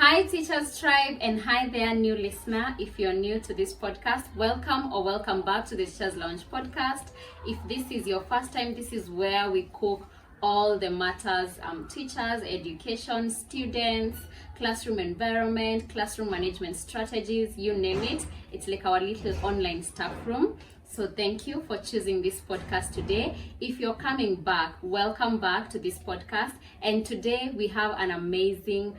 Hi Teachers Tribe, and hi there new listener. If you're new to this podcast, welcome or welcome back to the Teachers Lounge podcast. If this is your first time, this is where we cook all the matters, teachers, education, students, classroom environment, classroom management strategies, you name it. It's like our little online staff room. So thank you for choosing this podcast today. If you're coming back, welcome back to this podcast. And today we have an amazing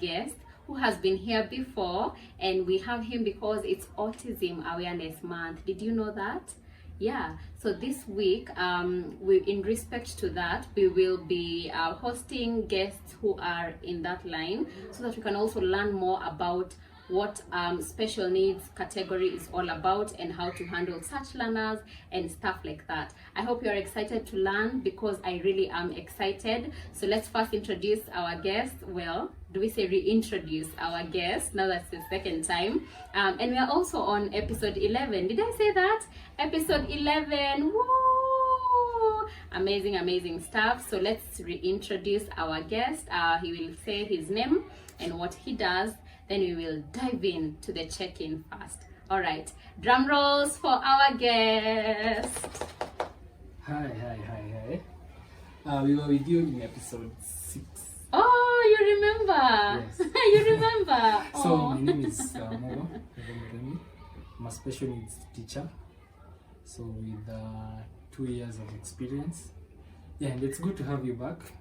guest who has been here before, and we have him because it's Autism Awareness Month. Did you know that? Yeah, so this week, in respect to that, we will be hosting guests who are in that line so that we can also learn more about what special needs category is all about and how to handle such learners and stuff like that. I hope you're excited to learn because I really am excited. So let's first introduce our guest. Well, do we say reintroduce our guest? Now that's the second time. And we are also on episode 11. Did I say that? Episode 11. Woo! Amazing stuff. So let's reintroduce our guest. He will say his name and what he does. Then we will dive in to the check-in first. All right, drum rolls for our guest. Hi. We were with you in episode 6. Oh, you remember? Yes. You remember? So my name is Mogo. I'm a special needs teacher. So with 2 years of experience. Yeah, and it's good to have you back.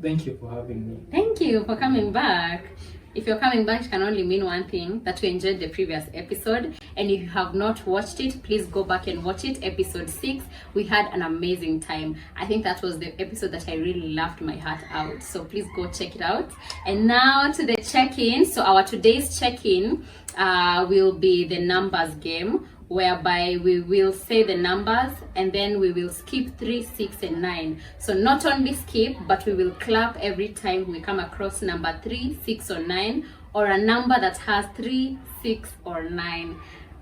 Thank you for having me. Thank you for coming back. If you're coming back, it can only mean one thing, that you enjoyed the previous episode. And if you have not watched it, please go back and watch it. Episode 6, we had an amazing time. I think that was the episode that I really laughed my heart out. So please go check it out. And now to the check-in. So our today's check-in will be the numbers game, whereby we will say the numbers and then we will skip 3, 6, and 9. So not only skip, but we will clap every time we come across number 3, 6, or 9, or a number that has 3, 6, or 9.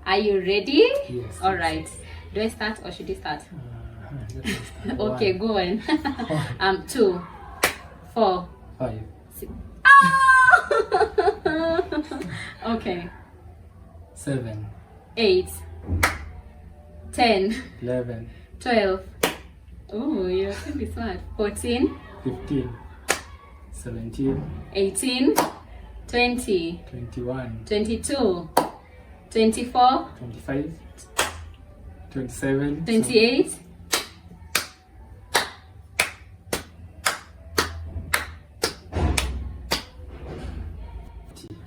Are you ready? Yes. All right. Do I start or should you start? Let me start. Okay, go on. 2, 4, 5. 6. Ah! Okay. 7. 8, 10, 11. 12. Oh, you're pretty smart. 14, 15. 17. 18, 20, 21. 22, 24, 25. 27. 28,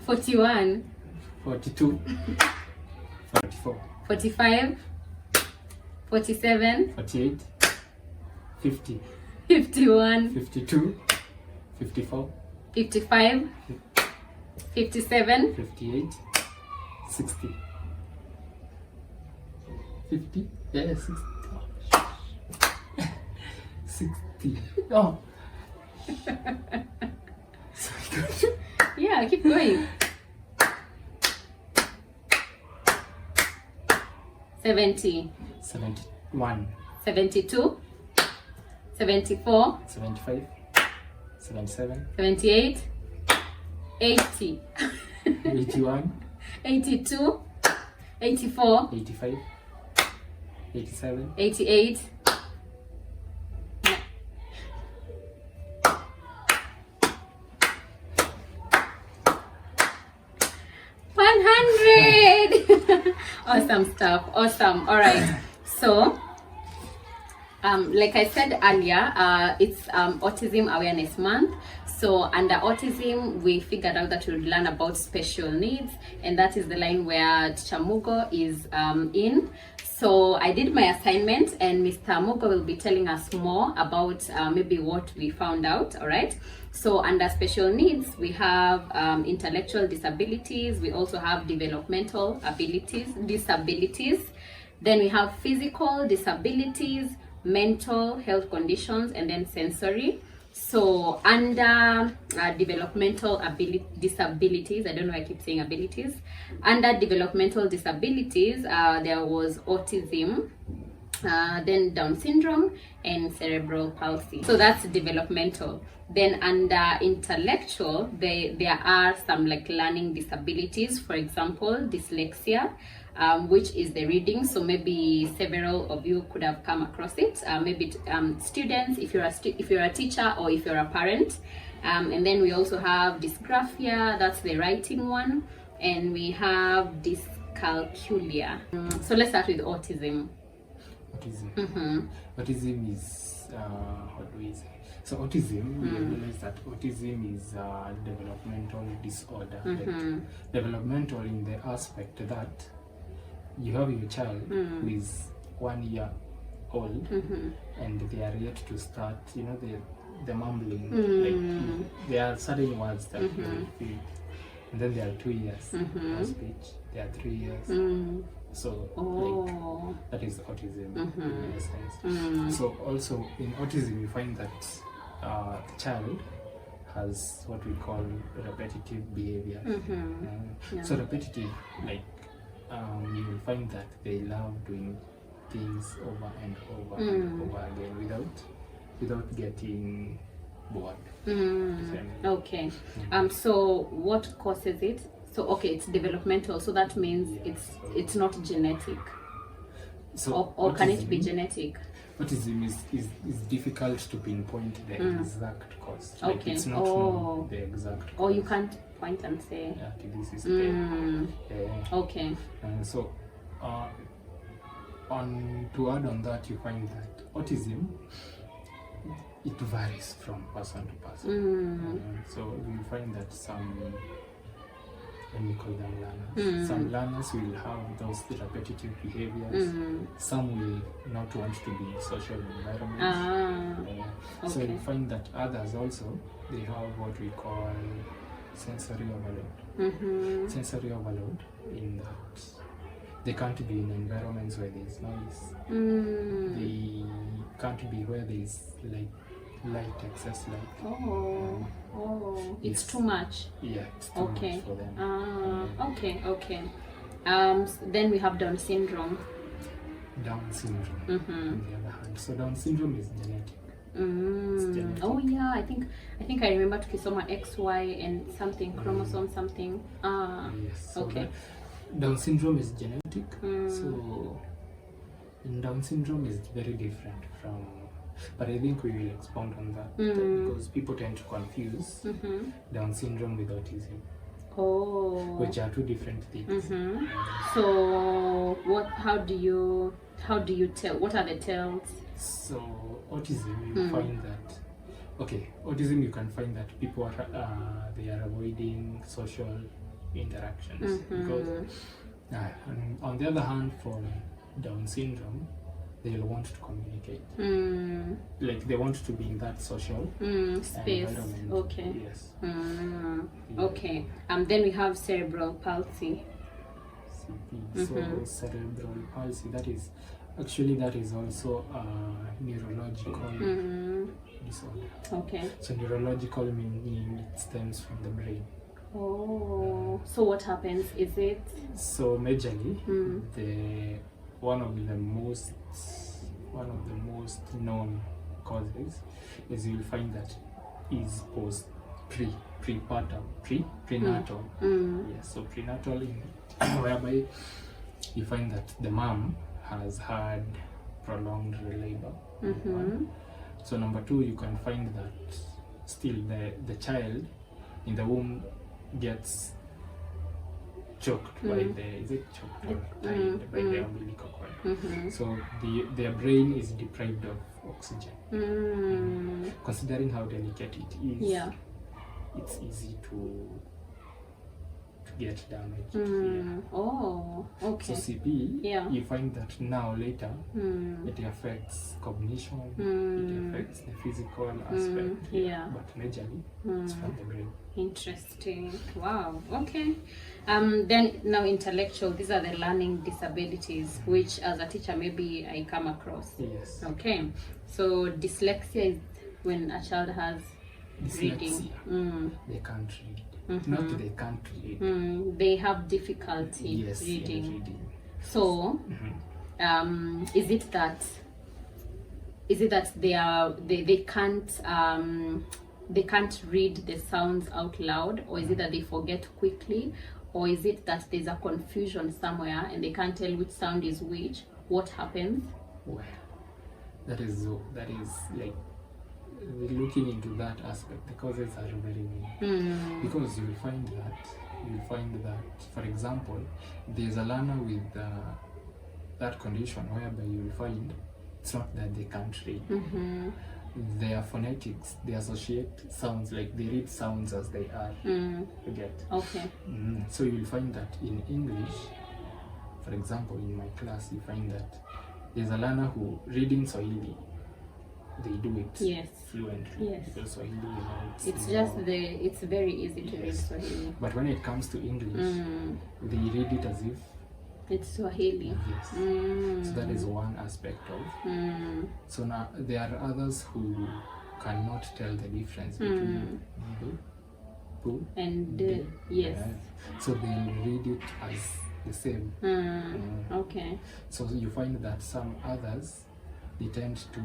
41, 42. 44. 45, 47, 48. 50. 51, 52. 54. 55, 57, 58. 60. 50? Yeah, 60. Oh. 60. Oh. Sorry, good. yeah, keep going. 70, 71. 72, 74, 75. 77. 78, 80, 81. 82, 84, 85. 87. 88, 100. Awesome stuff. Awesome. All right. So, like I said earlier, it's Autism Awareness Month. So under autism, we figured out that we would learn about special needs, and that is the line where Teacher Mugo is in. So I did my assignment, and Mr. Mugo will be telling us more about maybe what we found out. All right. So under special needs, we have intellectual disabilities. We also have developmental disabilities. Then we have physical disabilities, mental health conditions, and then sensory. So under developmental disabilities, I don't know why I keep saying abilities. Under developmental disabilities, there was autism. then Down syndrome and cerebral palsy. So that's developmental. Then under intellectual, there are some like learning disabilities, for example, dyslexia, which is the reading. So maybe several of you could have come across it. Maybe students, if you're a teacher or if you're a parent. And then we also have dysgraphia, that's the writing one, and we have dyscalculia. So let's start with autism. Autism. Autism is what do we say? So autism, we realize that autism is a developmental disorder. Like developmental in the aspect that you have your child who is 1 year old and they are yet to start, you know, the mumbling. Like there are certain words that they feel. And then there are 2 years no speech. There are 3 years. So like that is autism in a sense. So also in autism you find that the child has what we call repetitive behavior. So repetitive, like you will find that they love doing things over and over and over again without getting bored. Okay. So what causes it? So okay, it's developmental, so that means it's not genetic. So or can it be genetic? Autism is difficult to pinpoint the exact cause. Like Okay. it's not known the exact cause. Or you can't point and say. Yeah, this is pain. Okay. And so on to add on that, you find that autism, it varies from person to person. So you find that some, when we call them learners, some learners will have those repetitive behaviors. Some will not want to be in social environments. So you find that others also, they have what we call sensory overload. Sensory overload in that they can't be in environments where there's noise. They can't be where there's like excess light. It's too much. Yeah, it's too much for them. Okay. Then we have Down syndrome. Down syndrome on the other hand. So Down syndrome is genetic. Genetic. Oh yeah, I think I remember tukisoma XY and something chromosome something. Yes. So okay. Down syndrome is genetic. So in Down syndrome is very different from, but I think we will expound on that because people tend to confuse Down syndrome with autism. Which are two different things. So how do you tell? What are the tells? So autism, you find that autism you can find that people are they are avoiding social interactions because and on the other hand, for Down syndrome, they'll want to communicate. Like they want to be in that social space. Environment. Okay. Yes. Okay. Then we have cerebral palsy. So cerebral palsy, that is also a neurological disorder. Okay. So neurological meaning it stems from the brain. So what happens? Is it? So majorly, one of the most known causes is you'll find that is prenatal. Yes, so prenatal whereby you find that the mom has had prolonged labor. So number two, you can find that still the child in the womb gets choked by tied by the umbilical cord. So their brain is deprived of oxygen. Considering how delicate it is, it's easy to get damaged. Okay. So CP, you find that now later it affects cognition, it affects the physical aspect, but majorly it's from the brain. Interesting. Wow. Okay. Then now intellectual, these are the learning disabilities which as a teacher maybe I come across. Yes. Okay. So dyslexia is when a child has reading. They can't read. Not they can't read. They have difficulty reading. So is it that they can't read the sounds out loud, or is it that they forget quickly, or is it that there's a confusion somewhere and they can't tell which sound is which? What happens? Well, that is like looking into that aspect. The causes are very many. Because you'll find that, for example, there's a learner with that condition whereby you'll find it's not that they can't read. Their phonetics, they associate sounds, like they read sounds as they are. You get? Okay. So you'll find that in English, for example, in my class, you find that there's a learner who reading Swahili, they do it fluently. Yes. Because Swahili, it's very easy to read Swahili. But when it comes to English, they read it as if it's Swahili. Yes. So that is one aspect of. So now there are others who cannot tell the difference between bu and yes. So they read it as the same. Okay. So you find that some others, they tend to,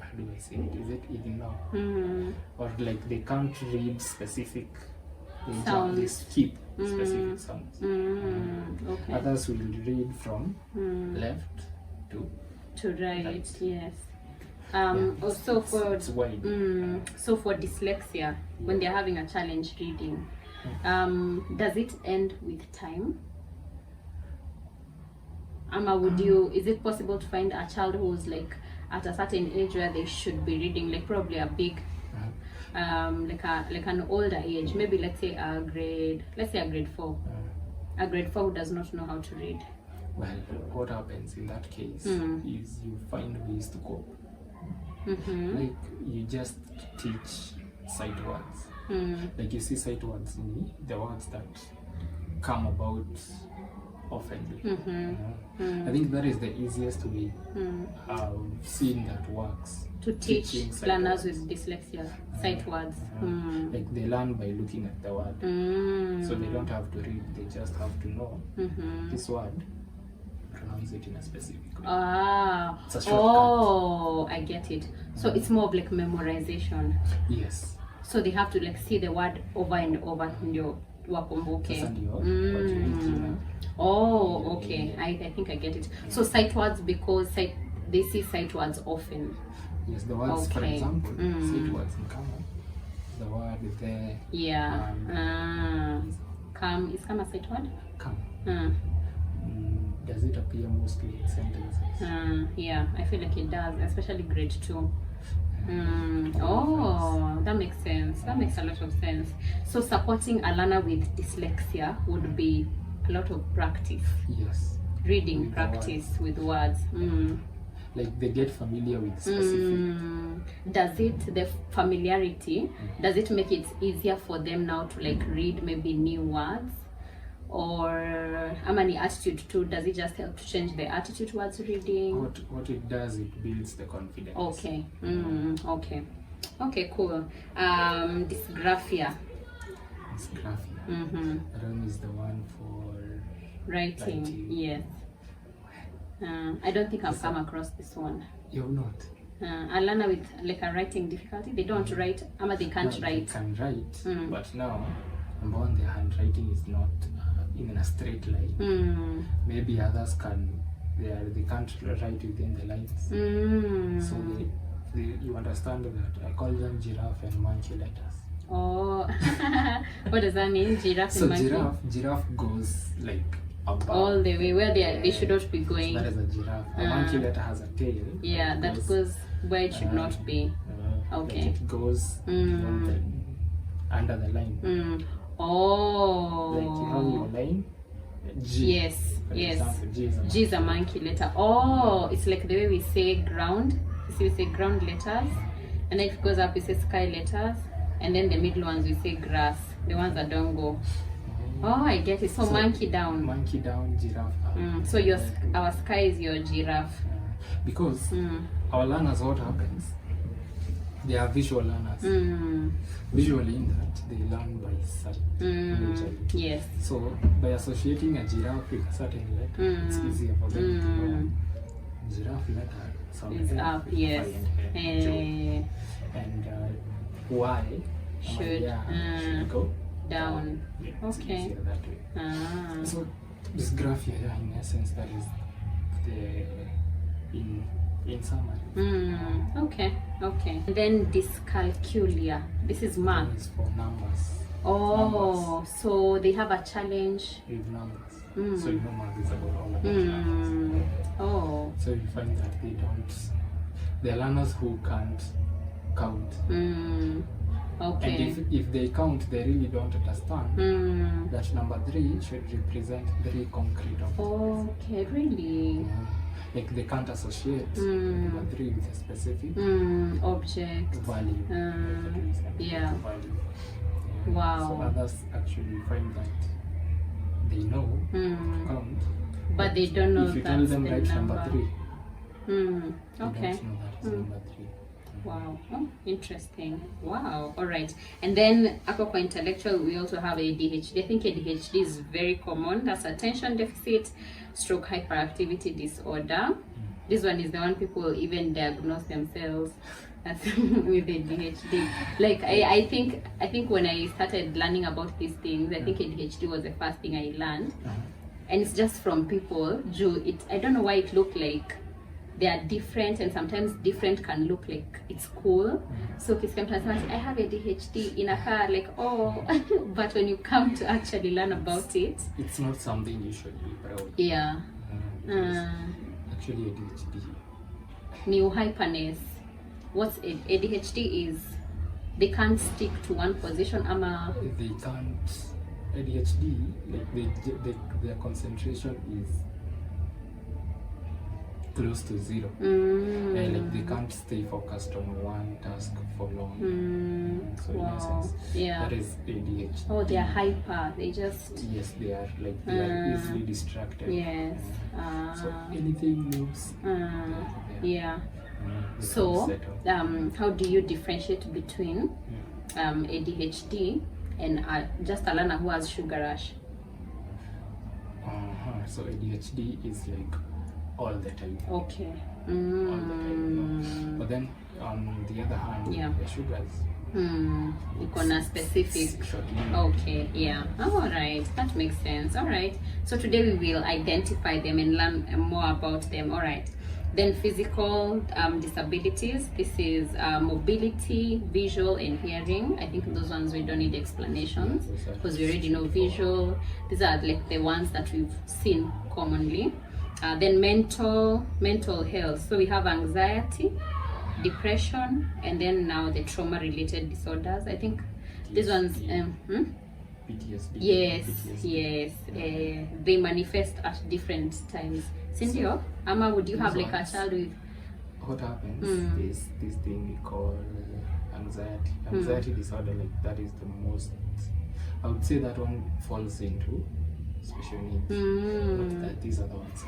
how do I say it? Is it ignore? Or like they can't read specific sounds. They skip specific sounds. Okay. Others will read from left to right. Yes. Also for it's wide. So for dyslexia, when they're having a challenge reading, does it end with time? Is it possible to find a child who's like at a certain age where they should be reading, like probably a big like an older age, maybe let's say a grade 4, a grade 4 who does not know how to read? Well, what happens in that case is you find ways to cope. Like you just teach sight words. Like you see sight words in the words that come about often. I think that is the easiest way of seeing that works. To teach learners with dyslexia sight words. Like they learn by looking at the word. So they don't have to read, they just have to know this word, pronounce it in a specific way. It's a shortcut. I get it. So it's more of like memorization. Yes. So they have to like see the word over and over ndio wakumbuke. Okay. I think I get it. So sight words, because they see sight words often. Yes, the words, for example, sight words in common. The word there. Yeah. Come is come a sight word? Come. Does it appear mostly in sentences? Yeah, I feel like it does, especially grade 2. That makes sense. That makes a lot of sense. So supporting a learner with dyslexia would be a lot of practice. Yes. Reading With practice with words. Like they get familiar with specific. The familiarity, does it make it easier for them now to like read maybe new words? Or any attitude too, does it just help to change the attitude towards reading? What it does, it builds the confidence. Okay. Okay, cool. Dysgraphia. That is the one for writing. Yes. I don't think I've come across this one. You've not? A learner with like a writing difficulty, they don't write, they can't write. They can write, but now, number one, their handwriting is not in a straight line. Maybe others they can't write within the lines. So you understand that I call them giraffe and monkey letters. Oh, what does that mean? Giraffe and monkey? So giraffe goes like above. All the way where they should not be going. So that is a giraffe. A monkey letter has a tail. Yeah, that goes where it should not be. Okay. Like it goes under the line. Like you have your line. G. Yes. Example, G is a monkey letter. It's like the way we say ground. So we say ground letters, and then if it goes up, we say sky letters, and then the middle ones we say grass. The ones that don't go. I get it. So monkey down. Monkey down, giraffe up. So our sky is your giraffe. Because our learners, what happens? They are visual learners. Visually in that they learn by sight. Yes. So by associating a giraffe with a certain letter, it's easier for them to know giraffe letter sound Up, yes. and Y Should go down. Yeah, it's Okay. easier that way. So this graph here, in essence, that is the in summary. Okay. And then dyscalculia. This is math. It's for numbers. Oh, so they have a challenge. With numbers. So you know math is about all about numbers. Oh. So you find that they are learners who can't count. Okay. And if they count, they really don't understand that number 3 should represent 3 concrete objects. Okay, really? Like they can't associate number 3 with a specific object. value. Yeah. Value. Wow. So others actually find that they know count, but they don't know if you tell that's them the write number. number 3, Okay. they don't know that is number 3. Wow. Oh, interesting. Wow. All right. And then for intellectual, we also have ADHD. I think ADHD is very common. That's attention deficit stroke hyperactivity disorder. This one is the one people even diagnose themselves as with ADHD. Like I think when I started learning about these things, I think ADHD was the first thing I learned. And it's just from people. I don't know why it looked like they are different, and sometimes different can look like it's cool. So sometimes I have ADHD in a car, like, oh, but when you come to actually learn about it, it's not something you should be proud of. Yeah. Actually ADHD. New hyperness. What's ADHD is? They can't stick to one position. They can't. ADHD, like their concentration is close to 0. Like they can't stay focused on one task for long. So in essence, that is ADHD. Oh, they are hyper. They just they are like they are easily distracted. Yes. So anything moves. So how do you differentiate between ADHD and just a learner who has sugar rush? So ADHD is like all the time. Okay. All the time. But then on the other hand, the sugars. Icona specific. Okay, yeah. All right, that makes sense. All right. So today we will identify them and learn more about them. All right. Then physical disabilities. This is mobility, visual, and hearing. I think those ones we don't need explanations because we already know visual. These are like the ones that we've seen commonly. Then mental health. So we have anxiety, depression, and then now the trauma-related disorders. I think these ones. PTSD. Yes. They manifest at different times. Cindy, Ama, would you have like a child with? What happens is this thing we call anxiety disorder. Like that is the most. I would say that one falls into special needs. Not that these are the ones.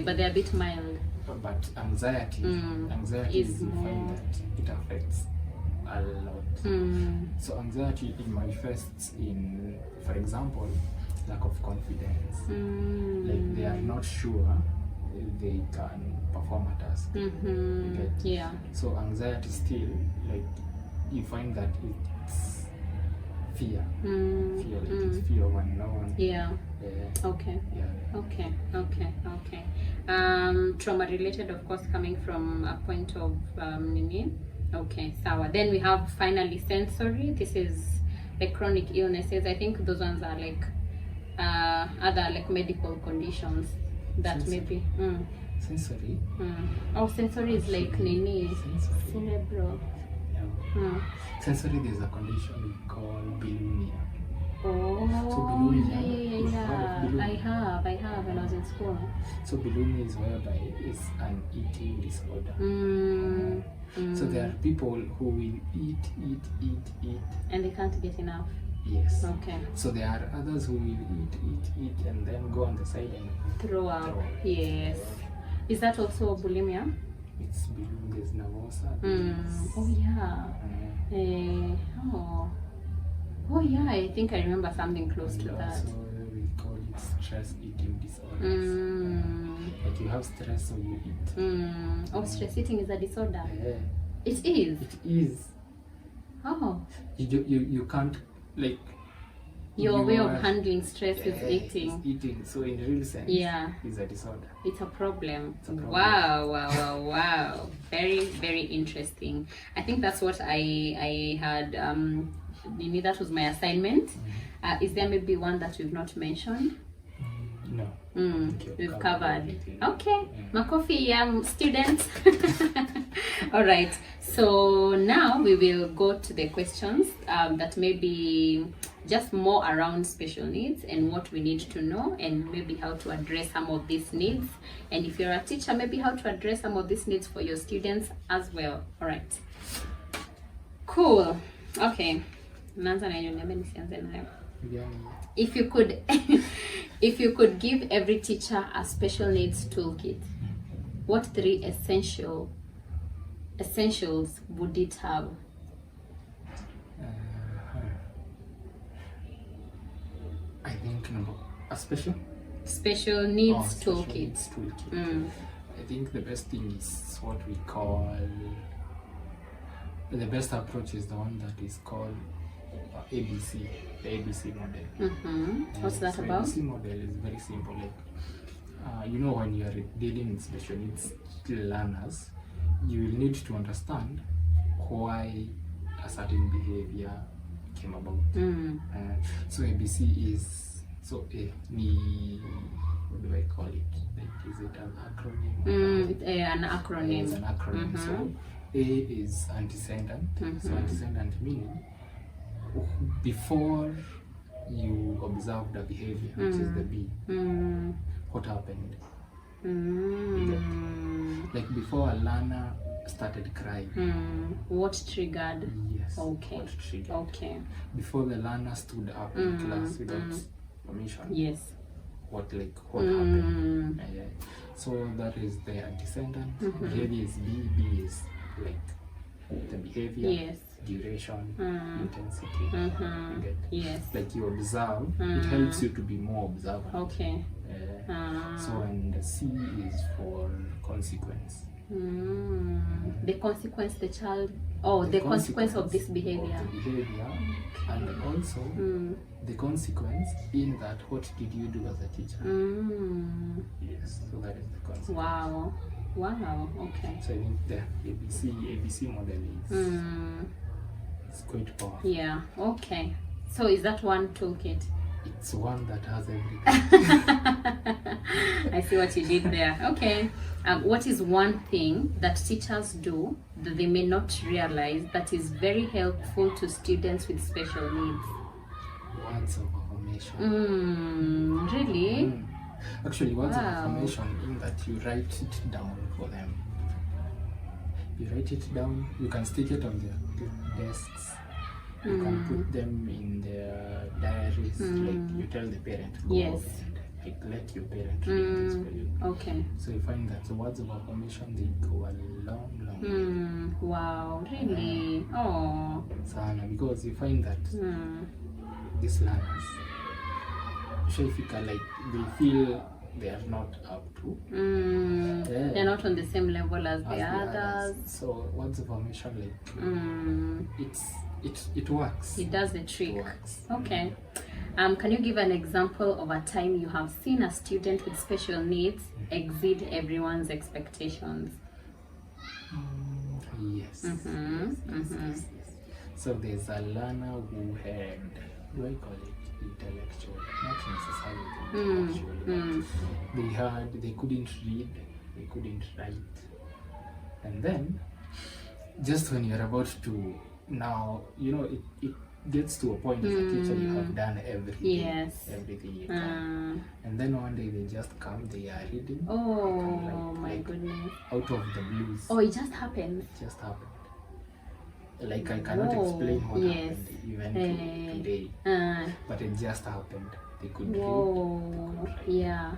But they're a bit mild. But anxiety is you find that it affects a lot. So anxiety it manifests in, for example, lack of confidence. Like they are not sure they can perform a task. So anxiety still, like you find that it's fear. Fear of unknown. Okay. Trauma related, of course, coming from a point of okay, sawa. Then we have finally sensory. This is like chronic illnesses. I think those ones are like other like medical conditions that maybe sensory. Oh, sensory is like nini cerebral. Sensory, there's a condition we call bulimia. Oh, so bulimia, I have when I was in school. So bulimia is whereby it's an eating disorder. So there are people who will eat and they can't get enough. Yes. Okay. So there are others who will eat and then go on the side and throw up. Yes. Is that also bulimia? it's below, there's Navosa. Oh yeah. Oh yeah, I think I remember something close to that. Also, we call it stress eating disorders. Like you have stress, so you eat. Oh, stress eating is a disorder. Yeah. It is. It is. Oh. You can't, like. Your way of handling stress is eating. It's eating. So in real sense, it's a disorder. It's a problem. It's a problem. Wow. Very, very interesting. I think that's what I had. Maybe that was my assignment. Is there maybe one that we've not mentioned? No. We've covered. Okay. Makofi, students. All right. So now we will go to the questions that may be just more around special needs and what we need to know, and maybe how to address some of these needs. And if you're a teacher, maybe how to address some of these needs for your students as well. All right. Cool. Okay. If you could if you could give every teacher a special needs toolkit, what 3 essentials would it have? I think a special needs toolkit. I think the best thing is what we call, the best approach is the one that is called ABC, the ABC model. What's that about? ABC model is very simple. Like, when you are dealing with special needs learners, you will need to understand why a certain behavior came about. So ABC is, what do I call it? Like, is it an acronym? An acronym. It's an acronym. So A is antecedent. So antecedent meaning before you observe the behavior, which is the B, what happened? Like before a learner started crying. What triggered? Yes. Okay. What triggered? Okay. Before the learner stood up in class without permission. Yes. What happened? So that is the antecedent. Behavior is B. B is like the behavior. Yes. Duration, intensity. You get? Yes. Like you observe, it helps you to be more observant. Okay. So and the C is for consequence. The consequence the child, the consequence of this behavior. Of the behavior, and also the consequence in that, what did you do as a teacher? Yes, so that is the consequence. Wow, okay. So I think the ABC model is quite powerful. Yeah, okay. So is that one toolkit? It's one that has everything. I see what you did there. Okay. What is one thing that teachers do that they may not realize that is very helpful to students with special needs? Words of affirmation. Really? Actually, words of affirmation in that you write it down for them. You write it down, you can stick it on their desks. You can put them in their diaries, like you tell the parent, go yes. and let your parent read this for you. Okay. So you find that the words of affirmation, they go a long way. Wow, really? Oh. Sana, because you find that these learners, like they feel they are not up to. They're not on the same level as the others. So words of affirmation, like it works. It does the trick. It works. Okay. Can you give an example of a time you have seen a student with special needs exceed everyone's expectations? Yes. Yes. So there's a learner who had, what do I call it? Intellectual, not necessarily intellectual, but they couldn't read, they couldn't write. And then, just when you're about to, now, it gets to a point as a teacher, you have done everything. Yes. Everything you can. And then one day they just come, they are reading. Oh, my goodness. Out of the blues. Oh, it just happened. It just happened. Like I cannot explain what happened even today, but it just happened. They could read, they could write. Yeah.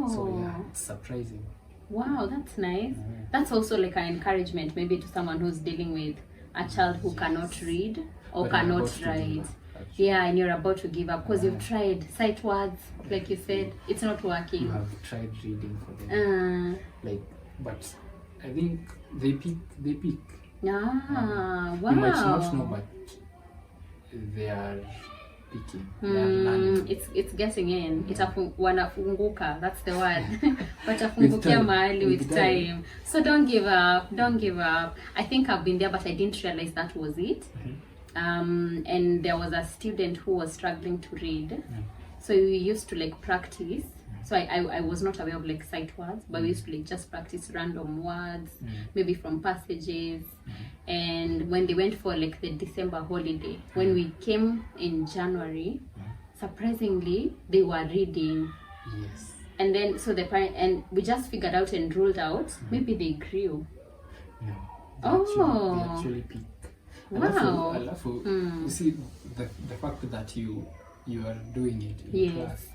So yeah, it's surprising. Wow, that's nice. That's also like an encouragement maybe to someone who's dealing with a child who cannot read or But I'm cannot about to give write. up, actually. Yeah, and you're about to give up because you've tried sight words, like you said, it's not You working. have tried reading for them, like, but I think they pick. Wow. You might not know, but they are picking. They are learning. It's getting in. Wanafunguka, that's the word. Watafungukia mahali with time. So don't give up. Don't give up. I think I've been there, but I didn't realize that was it. And there was a student who was struggling to read. So we used to like practice. So I was not aware of like sight words, but we used to like just practice random words, maybe from passages. And when they went for like the December holiday, when we came in January, surprisingly they were reading. Yes. And then so the parent, and we just figured out and ruled out maybe they grew. No. They actually pick. Wow. Alafu, you see the fact that you are doing it in class,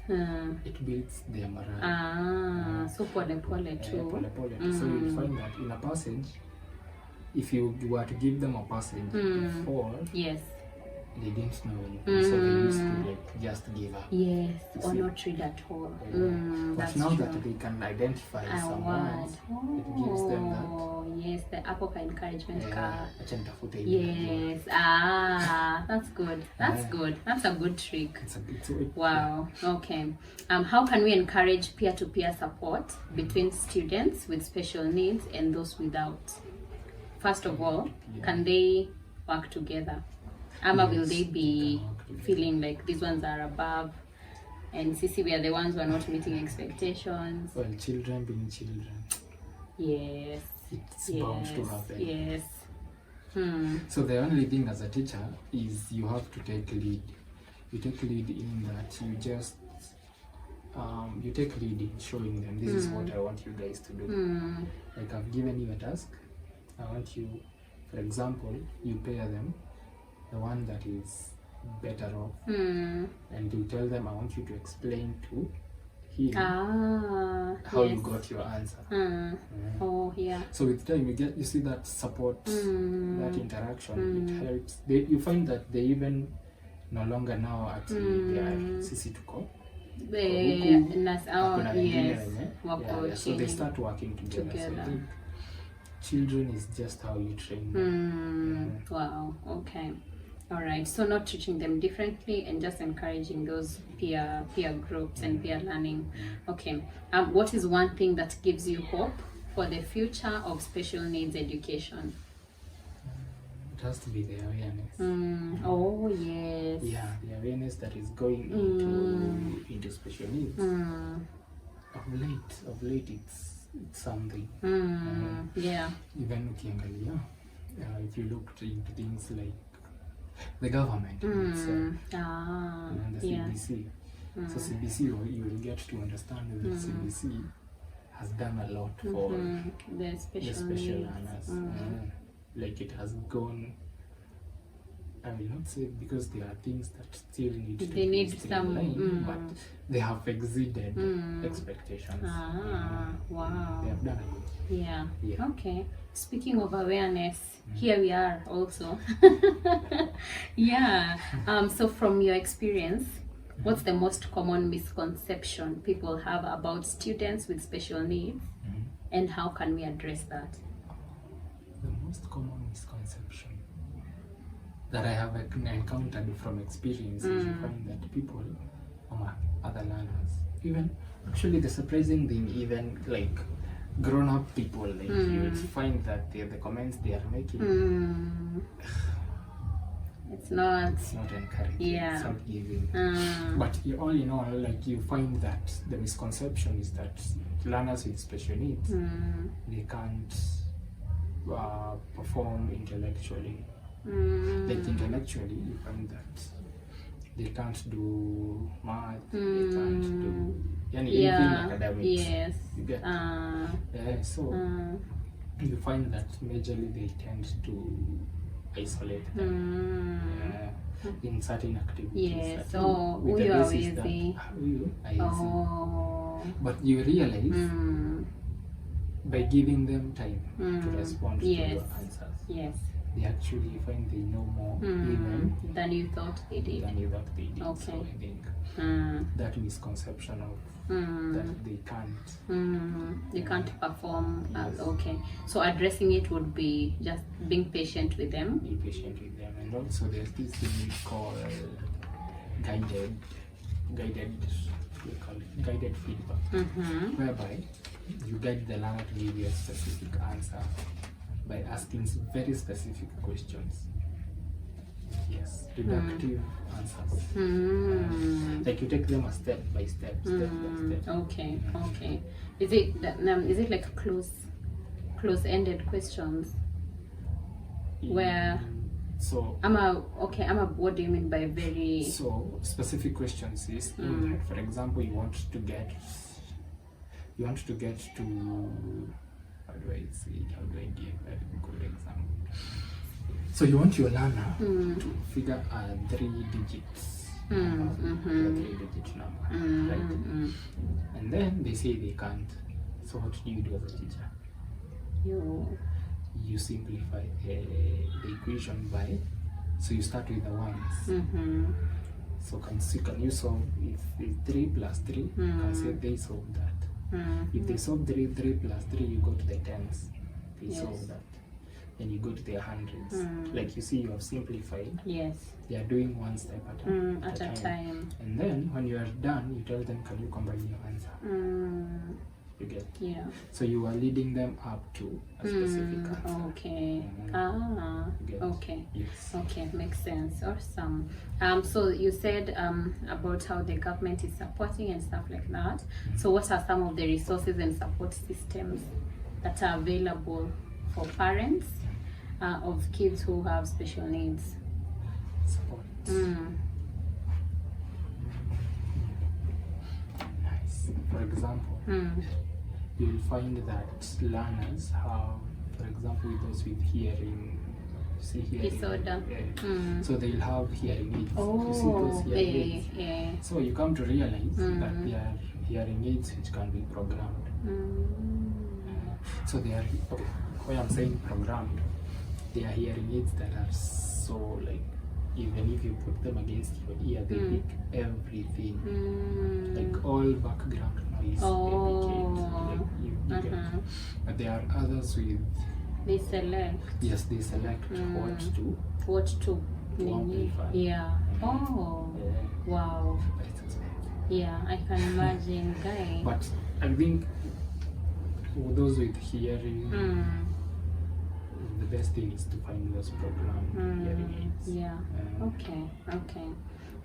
it builds their morale. So pole too. So you'll find that in a passage, if you were to give them a passage before, they didn't know anything, so they used to like just give up. Yes, or not read at all. But That's now true. that they can identify some words, it gives them that. Yes, the Apple encouragement car. Acha nitafute hii. Yes. That's good. That's good. That's a good trick. Wow. Okay. How can we encourage peer-to-peer support between students with special needs and those without? First of all, can they work together? Will they be feeling like these ones are above and Sisi, we are the ones who are not meeting expectations? Well, children being children. Yes. It's bound to happen. Yes. So the only thing as a teacher is you have to take lead. You take lead in that you just you take lead in showing them this is what I want you guys to do. Like I've given you a task. I want you, for example, you pair them, the one that is better off, and you tell them I want you to explain to him how you got your answer. Oh yeah. So with time you see that support, that interaction, it helps. You find that they even no longer now at their sisi tuko. So they start working together. So I think children is just how you train them. Wow. Okay. All right. So not teaching them differently and just encouraging those peer groups and peer learning. Okay. What is one thing that gives you hope for the future of special needs education? It has to be the awareness. Oh yes. Yeah, the awareness that is going into special needs. Of late, it's something. Yeah. Even ukiangalia, if you looked into things like the government itself, and the CBC. So CBC, you will get to understand that CBC has done a lot for the special learners. Like it has gone, I will not say because there are things that still need to be streamlined, but they have exceeded expectations. Wow. They have done a good. Yeah. Okay. Speaking of awareness, here we are also. So from your experience, what's the most common misconception people have about students with special needs, and how can we address that? The most common misconception that I have encountered from experience is you find that people, other learners, even actually the surprising thing, even like grown-up people, like you will find that the comments they are making, it's not encouraging, it's not giving. But all in all, like you find that the misconception is that learners with special needs, they can't perform intellectually. Like intellectually, you find that they can't do math, they can't do anything academics. Yes. You get? So you find that majorly they tend to isolate them in certain activities. Yes. So with the basis that but you realize by giving them time to respond to Yes. your answers, Yes. they actually find they know more even Than you thought they did. than you thought they did. Okay. So I think that misconception of that they can't. They can't perform. Yes. Okay. So addressing it would be just being patient with them. Be patient with them, and also there's this thing we call guided feedback, whereby you guide the learner to give you a specific answer by asking very specific questions. Yes, deductive answers. Like you take them a step by step. Okay. Is it like close-ended questions? Where so what do you mean by very? So specific questions is, for example, you want to get to, how do I give a good example? So you want your learner to figure a 3 digits number, right? And then they say they can't. So what do you do as a teacher? You simplify the equation by, so you start with the ones. So can you solve, if it's 3 plus 3, you can say they solve that. If they solve 3 plus 3, you go to the tens, they solve that. Then you go to their hundreds. Like you see, you have simplified. Yes. They are doing one step at a time. And then when you are done, you tell them, can you combine your answer? You get? Yeah. So you are leading them up to a specific answer. Okay. Okay. Yes. Okay, makes sense. Awesome. So you said about how the government is supporting and stuff like that. So what are some of the resources and support systems that are available for parents of kids who have special needs? Support. Nice. For example, you'll find that learners have, for example, those with hearing disorder. So they'll have hearing aids. Oh, you see those hearing aids. So you come to realize that they are hearing aids which can be programmed. So they are, okay, when I'm saying programmed, they are hearing aids that are so like, even if you put them against your ear, they pick everything. Like all background noise, like you get. But there are others with, they select. Yes, they select what to amplify. Yeah. Oh. Yeah. Wow. But it's expensive. Yeah, I can imagine, guy. But I think for those with hearing, the best thing is to find those programmed hearing aids. Yeah. Okay.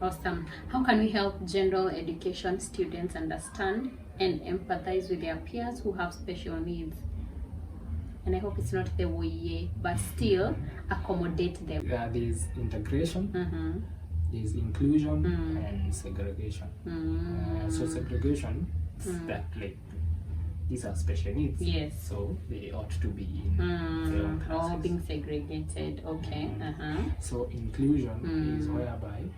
Awesome. How can we help general education students understand and empathize with their peers who have special needs? And I hope it's not the way, but still accommodate them. There's integration, there's inclusion, and segregation. So segregation is that like these are special needs. Yes. So they ought to be in their own classes. All being segregated. Okay. So inclusion is whereby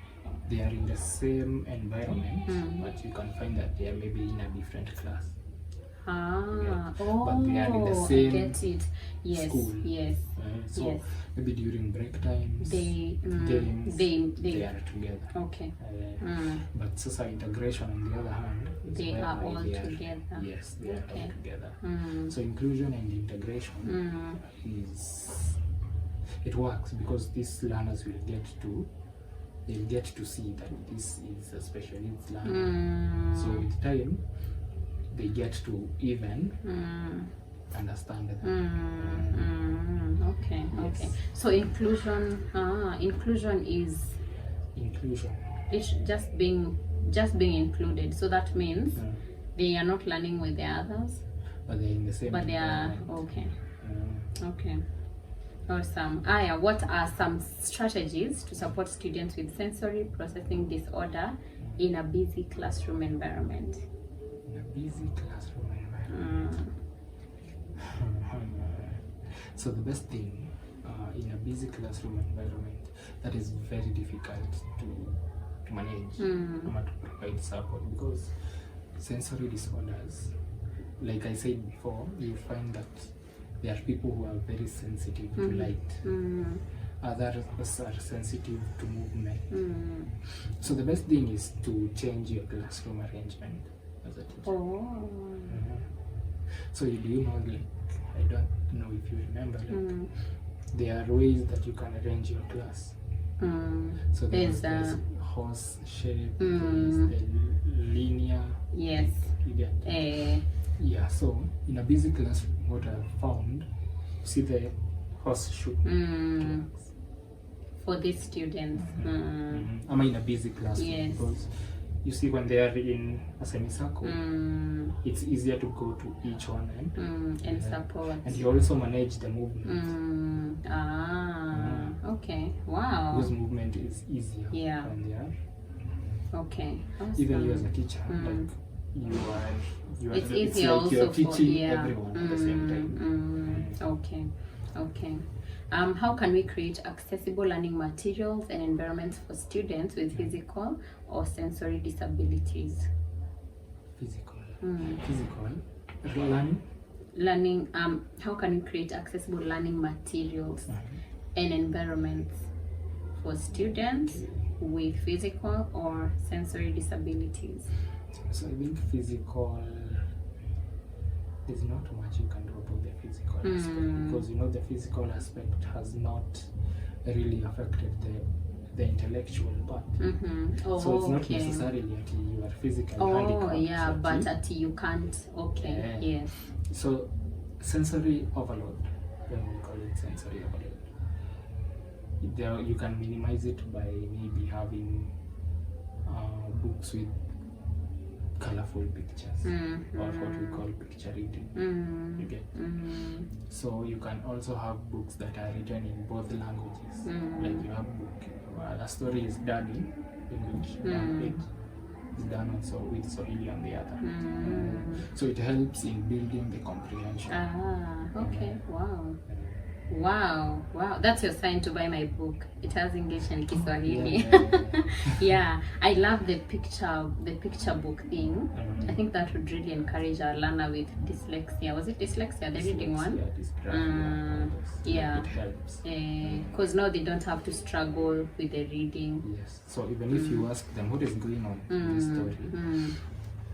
they are in the same environment, but you can find that they are maybe in a different class. But they are in the same I get it. Yes. school. Yes. So maybe during break times, games, they are together. Okay. But social integration, on the other hand, is They are whereby all they are, together. Yes, they are all together. So inclusion and integration it works because these learners will get to see that this is a special needs learner. So with time, they get to even understand them. Okay. Yes. Okay. So inclusion is it's just being included. So that means they are not learning with the others, but they're in the same. but they are environment. okay. Awesome. Aya, what are some strategies to support students with sensory processing disorder in a busy classroom environment? In a busy classroom environment. So the best thing in a busy classroom environment that is very difficult to manage or to provide support, because sensory disorders like I said before, you find that there are people who are very sensitive to light. Others are sensitive to movement. So the best thing is to change your classroom arrangement as a teacher. So do you know, like, I don't know if you remember, like, there are ways that you can arrange your class. So there's horse shape, there's the linear. Yes. You get yeah, so in a busy classroom, what I've found, see the horseshoe for these students. I mean, a busy classroom, Yes. because you see when they are in a semicircle, it's easier to go to each one and support. and you also manage the movement. Okay. Wow. Because movement is easier when they are. Okay. Awesome. Even you as a teacher, like you are it's it's easier like also you're teaching for everyone at the same time. Okay. How can we create accessible learning materials and environments for students with physical or sensory disabilities? Physical learning. How can we create accessible learning materials and environments for students with physical or sensory disabilities? So I think physical, there's not much you can do about the physical aspect, because you know the physical aspect has not really affected the intellectual part. So it's not necessarily that you are physically handicapped. But you can't. Yes. So sensory overload, when we call it sensory overload, there you can minimize it by maybe having books with colorful pictures, or what we call picture reading. You get? So you can also have books that are written in both languages. Like you have book, a story is done in English, one page is done also with Swahili on the other. So it helps in building the comprehension. Wow, that's your sign to buy my book. It has English and Kiswahili. Yeah, I love the picture book thing. I think that would really encourage our learner with dyslexia. Was it dyslexia, the reading one? Yeah, it helps. Because now they don't have to struggle with the reading. Yes, so even if you ask them what is going on in this story,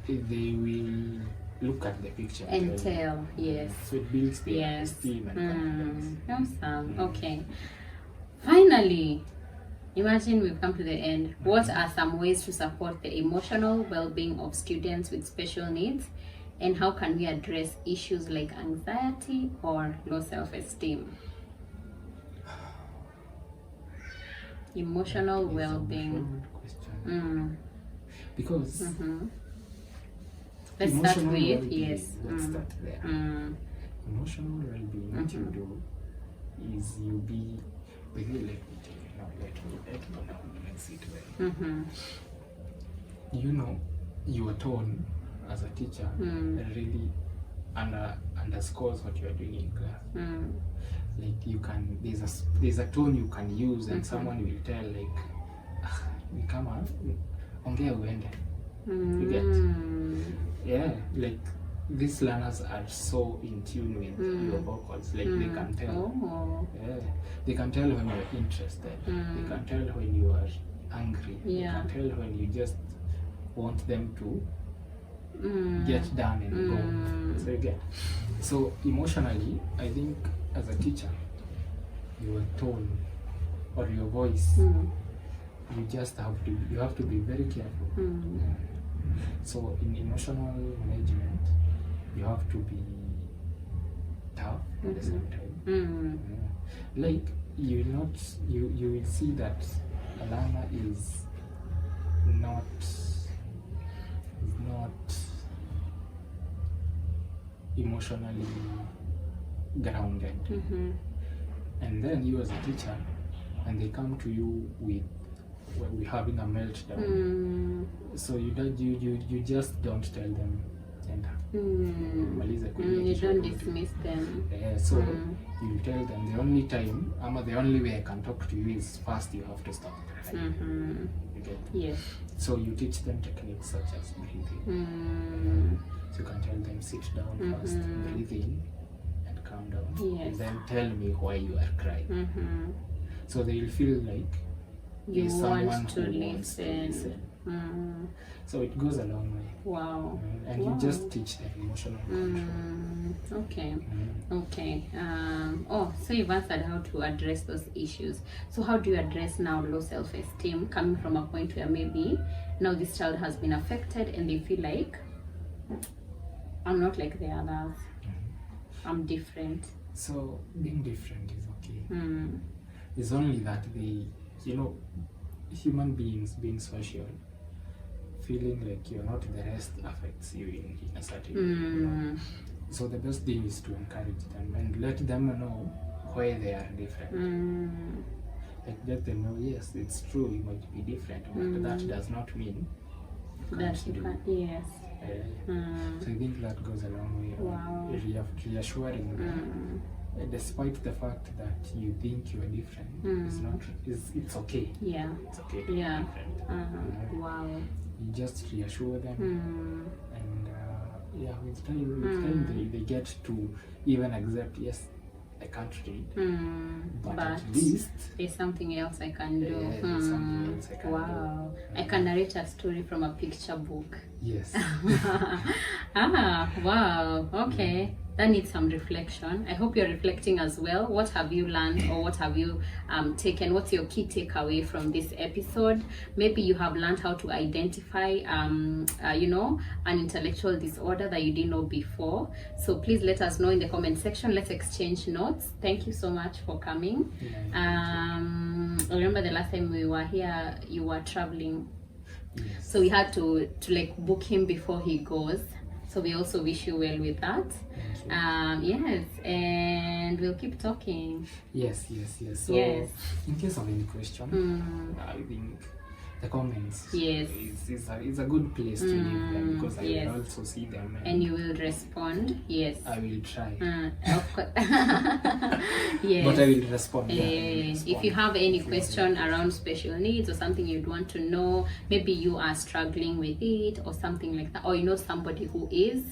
they will look at the picture and tell. Yes. So it builds their esteem and confidence. Awesome. Okay. Finally, imagine we've come to the end. What are some ways to support the emotional well-being of students with special needs, and how can we address issues like anxiety or low self-esteem? Emotional well-being. Because let's start with let's start there. Emotional well-being, what you do is you be let me tell you now, let's sit there. You know, your tone as a teacher really underscores what you are doing in class. Like you can, there's a tone you can use, and someone will tell like, come on, ongea uende. You get? Yeah, like these learners are so in tune with your vocals, like they can tell. Yeah, they can tell when you're interested. They can tell when you are angry. They can tell when you just want them to get done and go. So you get. So emotionally, I think as a teacher, your tone or your voice, you have to be very careful. So in emotional management, you have to be tough at the same time. Like you will see that a learner is not emotionally grounded, and then you as a teacher, and they come to you with we're having a meltdown. So you just don't tell them you don't dismiss them. So you tell them the only time, the only way I can talk to you is first you have to stop crying. You get? Yes. So you teach them techniques such as breathing. So you can tell them, sit down first, breathe in, and calm down. Yes. And then tell me why you are crying. So they'll feel like You there's someone want to who wants to listen. So it goes a long way. Wow. And you just teach them emotional control. Okay. Okay. So you've answered how to address those issues. So how do you address now low self-esteem, coming from a point where maybe now this child has been affected and they feel like, I'm not like the others, I'm different. So being different is okay. It's only that human beings being social, feeling like you're not the rest affects you in a certain way. So the best thing is to encourage them and let them know why they are different. Like let them know, yes, it's true, you might be different, but that does not mean that you can't. Yes. So I think that goes a long way. Wow. Reassuring them. Despite the fact that you think you are different, it's okay. Yeah. It's okay. Yeah. Different. Wow. You just reassure them, and with time they get to even accept, yes, I can't read, but at least there's something else I can do. There's something else I can wow. do. I can narrate a story from a picture book. Yes. Wow. Okay. That needs some reflection. I hope you're reflecting as well. What have you learned, or what have you taken? What's your key takeaway from this episode? Maybe you have learned how to identify, an intellectual disorder that you didn't know before. So please let us know in the comment section. Let's exchange notes. Thank you so much for coming. I remember the last time we were here, you were traveling. Yes. So we had to like book him before he goes. So we also wish you well with that. Yes, and we'll keep talking. Yes. So in case of any question, I think the comments is a good place to leave them, because I will also see them. And you will respond. Yes. I will try. Of course. Yes. But I will respond. If you have any question around special needs or something you'd want to know, maybe you are struggling with it or something like that, or you know somebody who is,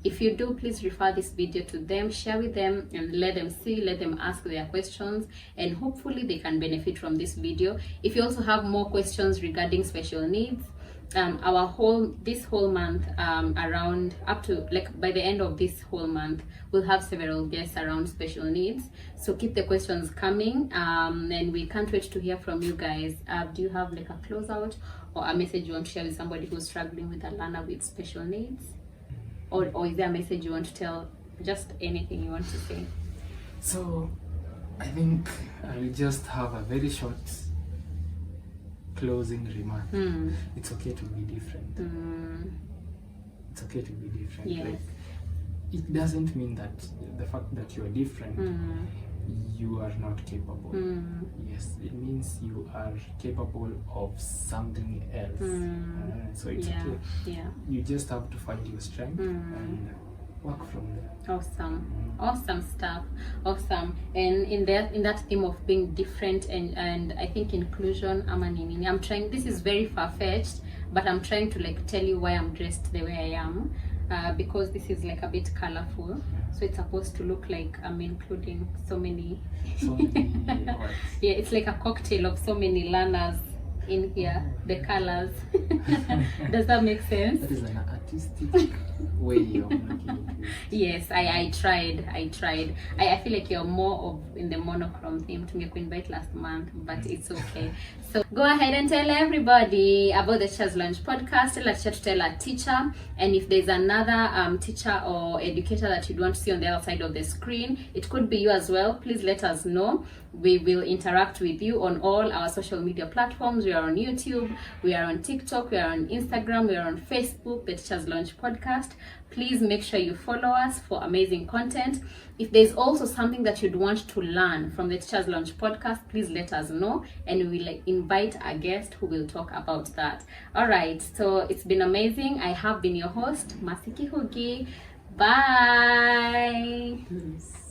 if you do, please refer this video to them, share with them, and let them see, let them ask their questions, and hopefully they can benefit from this video. If you also have more questions regarding special needs, this whole month, around up to like by the end of this whole month, we'll have several guests around special needs. So keep the questions coming, and we can't wait to hear from you guys. Do you have like a closeout or a message you want to share with somebody who's struggling with a learner with special needs? Or is there a message you want to tell? Just anything you want to say. So I think I'll just have a very short closing remark. It's okay to be different. It's okay to be different. Yes. Like, it doesn't mean that the fact that you are different, you are not capable. Yes, it means you are capable of something else. So it's okay. Yeah. You just have to find your strength and work from there. Awesome stuff. Awesome. And in that theme of being different and I think inclusion, I'm trying, this is very far-fetched, but I'm trying to like tell you why I'm dressed the way I am, because this is like a bit colorful. So it's supposed to look like I'm including so many yeah, it's like a cocktail of so many learners in here, the colors. Does that make sense? That is an artistic way of looking at it. Yes, I tried. I feel like you're more of in the monochrome theme. To me, invite last month, but it's okay. So go ahead and tell everybody about the Teacher's Lounge podcast. Tell a teacher to tell a teacher, and if there's another teacher or educator that you'd want to see on the other side of the screen, it could be you as well. Please let us know. We will interact with you on all our social media platforms. We are on YouTube, we are on TikTok, we are on Instagram, we are on Facebook, the Teacher's Lounge podcast. Please make sure you follow us for amazing content. If there's also something that you'd want to learn from the Teacher's Lounge podcast, please let us know, and we will invite a guest who will talk about that. All right, so it's been amazing. I have been your host, Masiki Hugi. Bye. Yes.